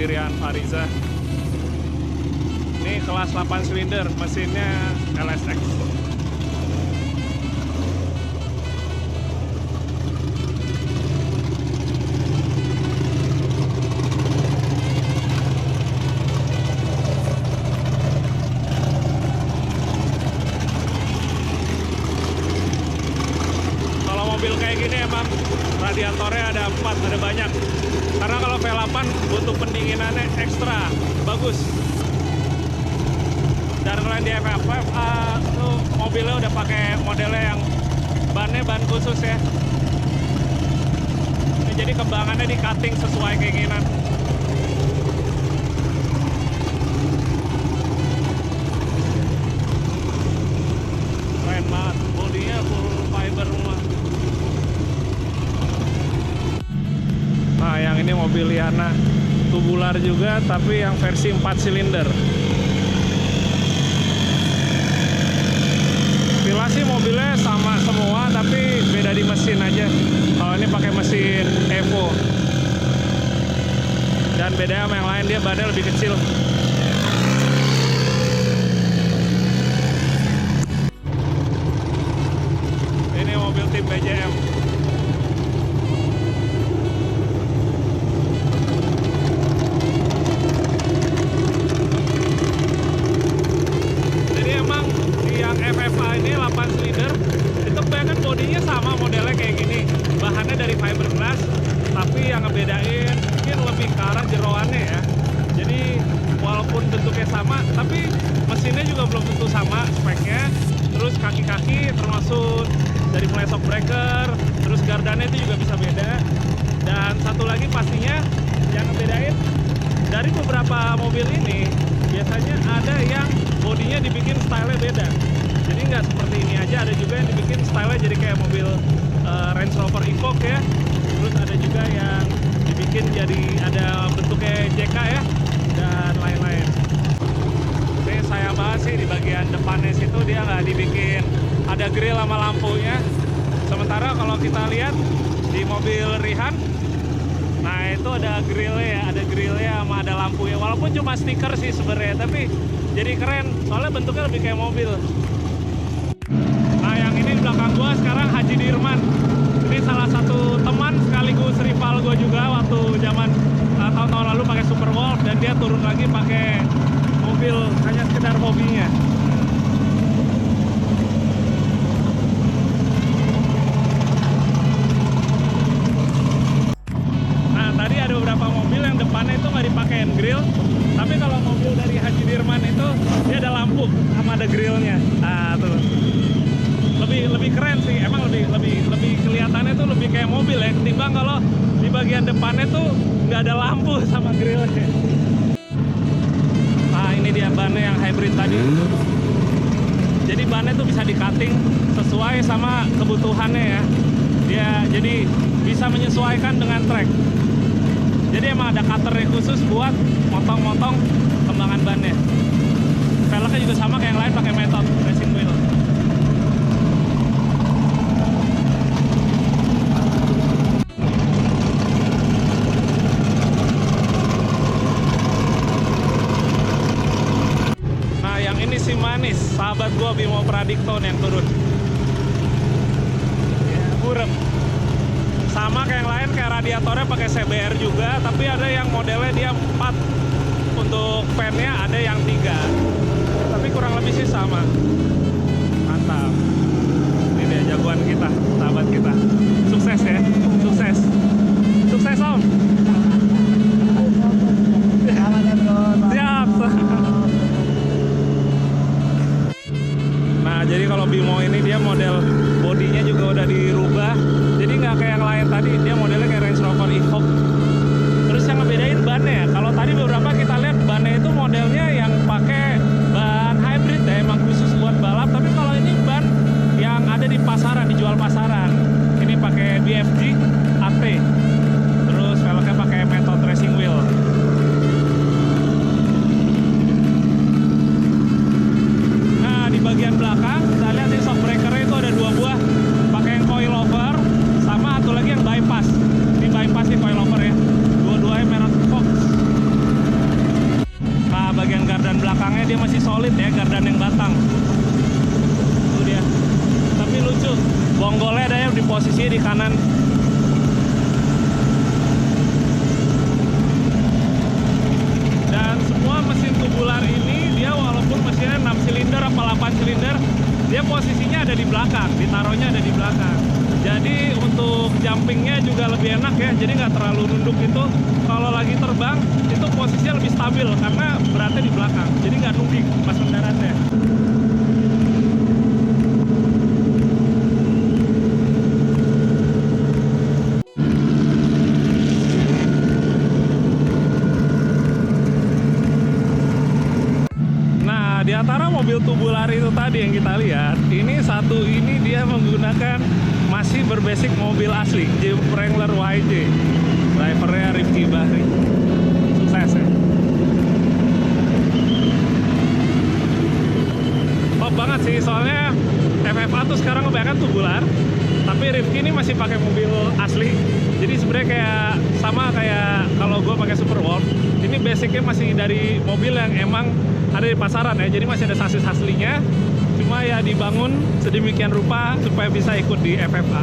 di Rian Fariza. Ini kelas 8 silinder, mesinnya LSX. Mobil kayak gini emang radiatornya ada 4, ada banyak. Karena kalau V8 butuh pendinginannya ekstra bagus. Dan kalau di FFA tuh mobilnya udah pakai modelnya yang bannya ban khusus ya. Ini jadi kembangannya di cutting sesuai keinginan. Keren banget, bodinya full fiber semua. Nah, yang ini mobil Liana tubular juga, tapi yang versi 4 silinder. Sih mobilnya sama semua, tapi beda di mesin aja. Kalau ini pakai mesin Evo, dan bedanya sama yang lain, dia bannya lebih kecil. Ini mobil tim BJM. FFA ini 8 silinder, itu kebanyakan bodinya sama modelnya kayak gini, bahannya dari fiberglass, tapi yang ngebedain mungkin lebih ke arah jeroannya ya. Jadi walaupun bentuknya sama, tapi mesinnya juga belum tentu sama speknya. Terus kaki-kaki termasuk dari mulai shock breaker, terus gardannya itu juga bisa beda. Dan satu lagi pastinya yang ngebedain dari beberapa mobil ini, biasanya ada yang bodinya dibikin style beda. Jadi nggak seperti ini aja, ada juga yang dibikin style jadi kayak mobil Range Rover Evoque ya. Terus ada juga yang dibikin jadi ada bentuknya JK ya, dan lain-lain. Ini sayang banget sih di bagian depannya situ dia nggak dibikin ada grill sama lampunya. Sementara kalau kita lihat di mobil Rihan, nah itu ada grillnya sama ada lampunya. Walaupun cuma stiker sih sebenarnya, tapi jadi keren soalnya bentuknya lebih kayak mobil. Nah yang ini di belakang gua sekarang Haji Dirman. Ini salah satu teman sekaligus rival gua juga waktu zaman tahun-tahun lalu pakai Super Wolf, dan dia turun lagi pakai mobil hanya sekedar hobinya. Nah tadi ada beberapa mobil yang depannya itu nggak dipakein grill, tapi kalau mobil dari Haji Dirman itu dia ada lampu sama ada grillnya. Nah tuh lebih keren sih, emang lebih kelihatannya tuh lebih kayak mobil ya, ketimbang kalau di bagian depannya tuh nggak ada lampu sama grillnya. Nah ini dia bannya yang hybrid tadi. Jadi bannya tuh bisa di cutting sesuai sama kebutuhannya ya. Dia jadi bisa menyesuaikan dengan track. Jadi emang ada cutternya khusus buat motong-motong kembangan bannya. Velgnya juga sama kayak yang lain, pakai method racing wheel. Nah yang ini si manis, sahabat gua Bimo Pradikton yang turun. Ya, burem. Sama kayak yang lain, kayak radiatornya pakai CBR juga, tapi ada yang modelnya dia 4 untuk fan-nya, ada yang 3. Tapi kurang lebih sih sama. Mantap. Ini dia jagoan kita, sahabat kita. Sukses ya, sukses. Sukses Om. Siap. Nah jadi kalau Bimo ini dia model bodinya juga udah dirubah. Jadi nggak kayak yang lain tadi, dia modelnya kayak Range Rover Evoque. Terus yang ngebedain bannya ya, kalau tadi beberapa kita lihat bannya itu modelnya yang pakai ban hybrid ya, emang khusus buat balap. Tapi kalau ini ban yang ada di pasaran, dijual pasaran. Ini pakai BFG AT. Terus velgnya pakai method racing wheel. Nah di bagian belakang kita lihat di shock breakernya itu ada 2 buah, pakai yang coilover sama satu lagi yang bypass. Ini bypass sih coilover ya. Dua-duanya merek Fox. Dan semua mesin tubular ini dia walaupun mesinnya 6 silinder apa 8 silinder, dia posisinya ada di belakang, ditaruhnya ada di belakang. Jadi untuk jumpingnya juga lebih enak ya, jadi nggak terlalu nunduk itu. Kalau lagi terbang itu posisinya lebih stabil karena beratnya di belakang, jadi nggak nunduk pas mendaratnya. Nah, di antara mobil tubular itu tadi yang kita lihat, ini satu ini dia menggunakan masih berbasic mobil asli, Jeep Wrangler YJ. Drivernya Rifki Bahri. Sukses ya. Top banget sih, soalnya FFA tuh sekarang kebanyakan tubular, tapi Rifki ini masih pakai mobil asli. Jadi sebenarnya kayak sama kayak kalau gue pakai Superwolf. Ini basicnya masih dari mobil yang emang ada di pasaran ya, jadi masih ada sasis aslinya. Cuma ya dibangun sedemikian rupa supaya bisa ikut di FFA.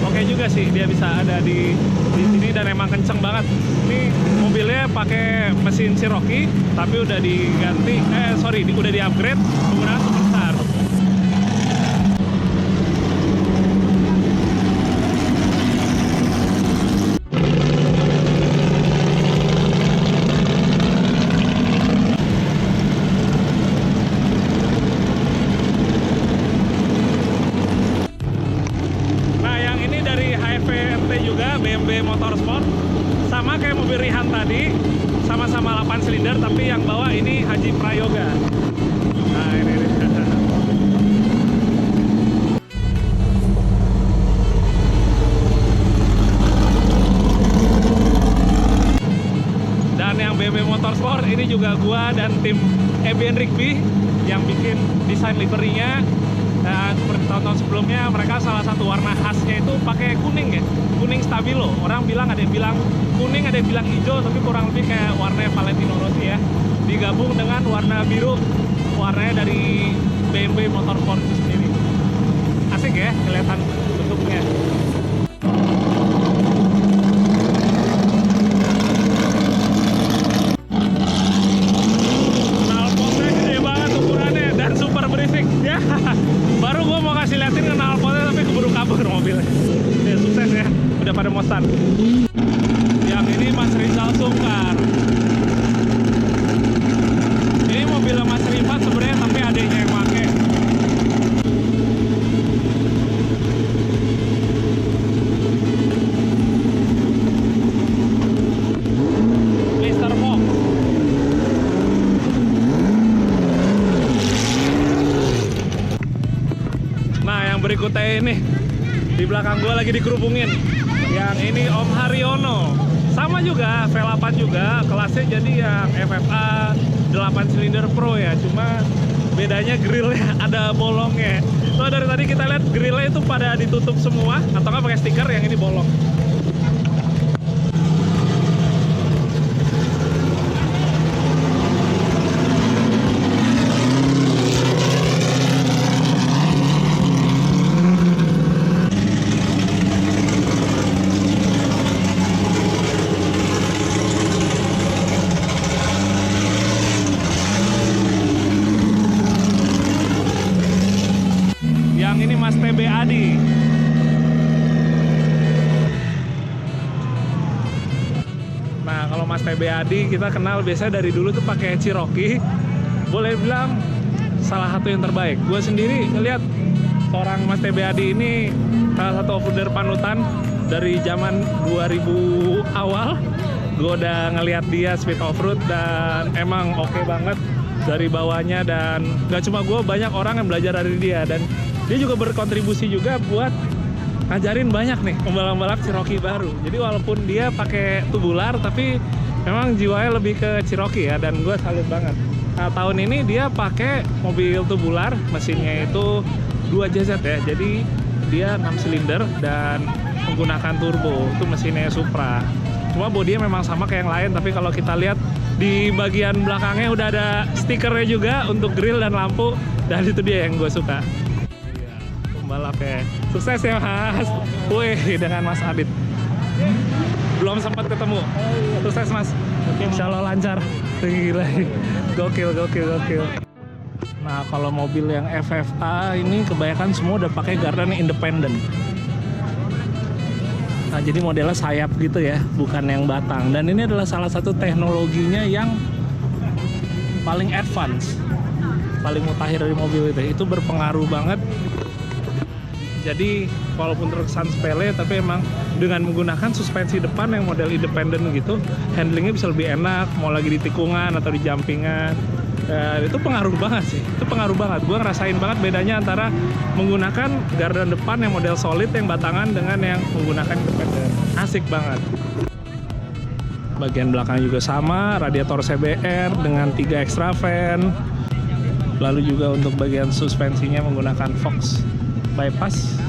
Oke juga sih dia bisa ada di sini dan emang kenceng banget. Ini mobilnya pakai mesin Cherokee tapi udah diganti, udah di upgrade menggunakan Superstar. BMW Motorsport, sama kayak mobil Rihan tadi, sama-sama 8 silinder, tapi yang bawa ini Haji Prayoga. Nah ini. Dan yang BMW Motorsport ini juga gua dan tim Ebian Rigby yang bikin desain liverinya. Dan seperti tahun-tahun sebelumnya, mereka salah satu warna khasnya itu pakai kuning ya, kuning stabilo. Orang bilang, ada yang bilang kuning, ada yang bilang hijau, tapi kurang lebih kayak warnanya Valentino Rossi ya. Digabung dengan warna biru, warnanya dari BMW Motorsport itu sendiri. Asik ya, kelihatan bentuknya. Knalpotnya gede banget ukurannya dan super berisik ya. Baru gue mau kasih liatin knalpotnya tapi keburu kabur mobilnya. Ya, sukses ya, udah pada mosan. Yang ini Mas Rizal Sungkar. Ini mobilnya Mas Rifat sebenarnya, tapi adanya yang pakai. Mr. Fox. Nah, yang berikutnya ini di belakang gua lagi dikerubungin. Yang ini Om Haryono. Sama juga, V8 juga, kelasnya jadi yang FFA 8 silinder Pro ya. Cuma bedanya grillnya ada bolongnya. So dari tadi kita lihat grillnya itu pada ditutup semua, atau nggak pakai stiker, yang ini bolong. Yang ini Mas TB Adi. Nah, kalau Mas TB Adi kita kenal biasanya dari dulu tuh pakai Cherokee. Boleh bilang salah satu yang terbaik. Gue sendiri ngelihat seorang Mas TB Adi ini salah satu offroader panutan dari zaman 2000 awal. Gue udah ngelihat dia speed offroad dan emang oke banget dari bawahnya. Dan gak cuma gue, banyak orang yang belajar dari dia. Dan dia juga berkontribusi juga buat ngajarin banyak nih pembalap-pembalap Cherokee baru. Jadi walaupun dia pakai tubular, tapi memang jiwanya lebih ke Cherokee ya, dan gue salut banget. Nah, tahun ini dia pakai mobil tubular, mesinnya itu 2JZ ya, jadi dia 6 silinder dan menggunakan turbo, itu mesinnya Supra. Cuma bodinya memang sama kayak yang lain, tapi kalau kita lihat di bagian belakangnya udah ada stikernya juga untuk grill dan lampu, dan itu dia yang gue suka. pembalap ya. Sukses ya Mas. Wih, dengan Mas Adit. Belum sempat ketemu. Sukses Mas. Insya Allah lancar. Gila. Gokil. Nah, kalau mobil yang FFA ini kebanyakan semua udah pakai gardan independen. Nah, jadi modelnya sayap gitu ya, bukan yang batang. Dan ini adalah salah satu teknologinya yang paling advance, paling mutakhir dari mobil itu. Itu berpengaruh banget. Jadi walaupun terkesan sepele, tapi emang dengan menggunakan suspensi depan yang model independen gitu, handlingnya bisa lebih enak. Mau lagi di tikungan atau di jumpingan. Itu pengaruh banget sih, itu pengaruh banget. Gue ngerasain banget bedanya antara menggunakan gardan depan yang model solid yang batangan dengan yang menggunakan independen. Asik banget. Bagian belakang juga sama, radiator CBR dengan 3 extra fan. Lalu juga untuk bagian suspensinya menggunakan Fox bypass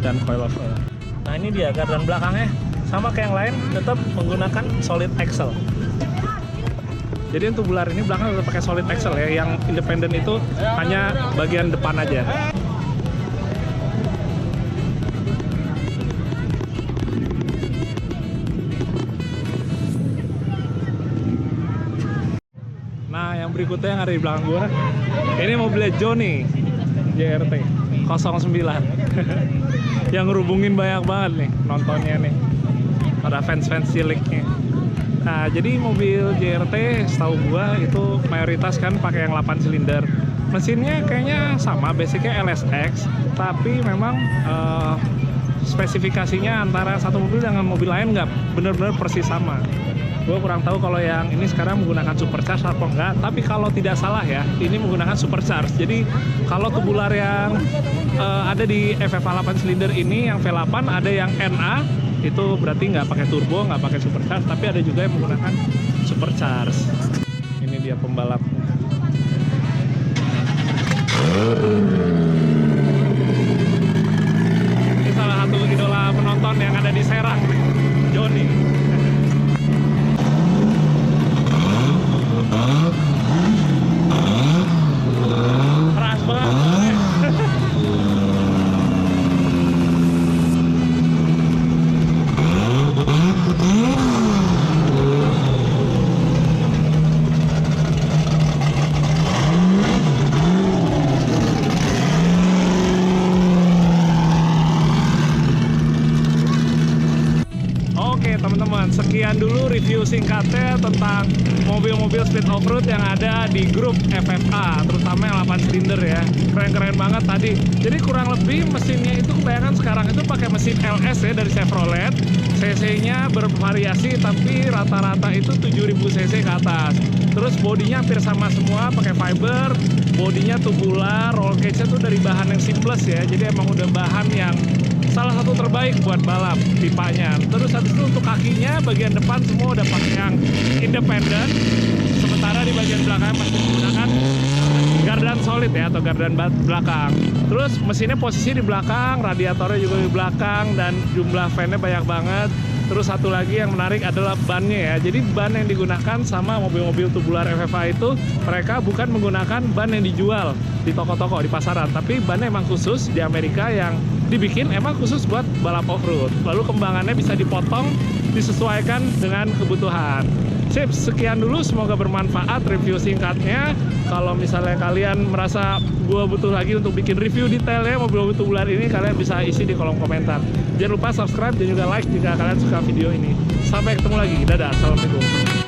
dan coilover. Nah, ini dia gardan belakangnya, sama kayak yang lain, tetap menggunakan solid axle. Jadi untuk tubular ini belakang udah pakai solid axle ya, yang independen itu hanya bagian depan aja. Nah, yang berikutnya yang ada di belakang gua, ini mobilnya Johnny JRT 09. Yang ngerubungin banyak banget nih nontonnya nih, pada fans-fans ciliknya. Nah, jadi mobil JRT setahu gua itu mayoritas kan pakai yang 8 silinder. Mesinnya kayaknya sama, basicnya LSX, tapi memang spesifikasinya antara satu mobil dengan mobil lain nggak benar-benar persis sama. Gue kurang tahu kalau yang ini sekarang menggunakan supercharge atau enggak, tapi kalau tidak salah ya, ini menggunakan supercharge. Jadi kalau tubular yang ada di FFA 8 silinder ini, yang V8 ada yang NA, itu berarti nggak pakai turbo, nggak pakai supercharge, tapi ada juga yang menggunakan supercharge. Ini dia pembalapnya. Ini salah satu idola penonton yang ada di Serang, Johnny. Keras banget. Oke teman-teman, sekian dulu review singkatnya tentang mobil-mobil speed off-road yang ada di grup FFA, terutama yang 8 silinder ya. Keren-keren banget tadi. Jadi kurang lebih mesinnya itu kebanyakan sekarang itu pakai mesin LS ya dari Chevrolet. CC-nya bervariasi, tapi rata-rata itu 7000 cc ke atas. Terus bodinya hampir sama semua, pakai fiber. Bodinya tubular, roll cage-nya tuh dari bahan yang seamless ya. Jadi emang udah bahan yang salah satu terbaik buat balap pipanya. Terus habis itu untuk kakinya bagian depan semua udah pakai yang independen, sementara di bagian belakang masih menggunakan gardan solid ya atau gardan belakang. Terus mesinnya posisi di belakang, radiatornya juga di belakang, dan jumlah fan-nya banyak banget. Terus satu lagi yang menarik adalah bannya ya. Jadi ban yang digunakan sama mobil-mobil tubular FFA itu, mereka bukan menggunakan ban yang dijual di toko-toko, di pasaran, tapi bannya emang khusus di Amerika yang dibikin emang khusus buat balap off-road. Lalu kembangannya bisa dipotong, disesuaikan dengan kebutuhan. Sip, sekian dulu, semoga bermanfaat review singkatnya. Kalau misalnya kalian merasa gua butuh lagi untuk bikin review detailnya mobil-mobil tubular ini, kalian bisa isi di kolom komentar. Jangan lupa subscribe dan juga like jika kalian suka video ini. Sampai ketemu lagi, dadah, assalamualaikum.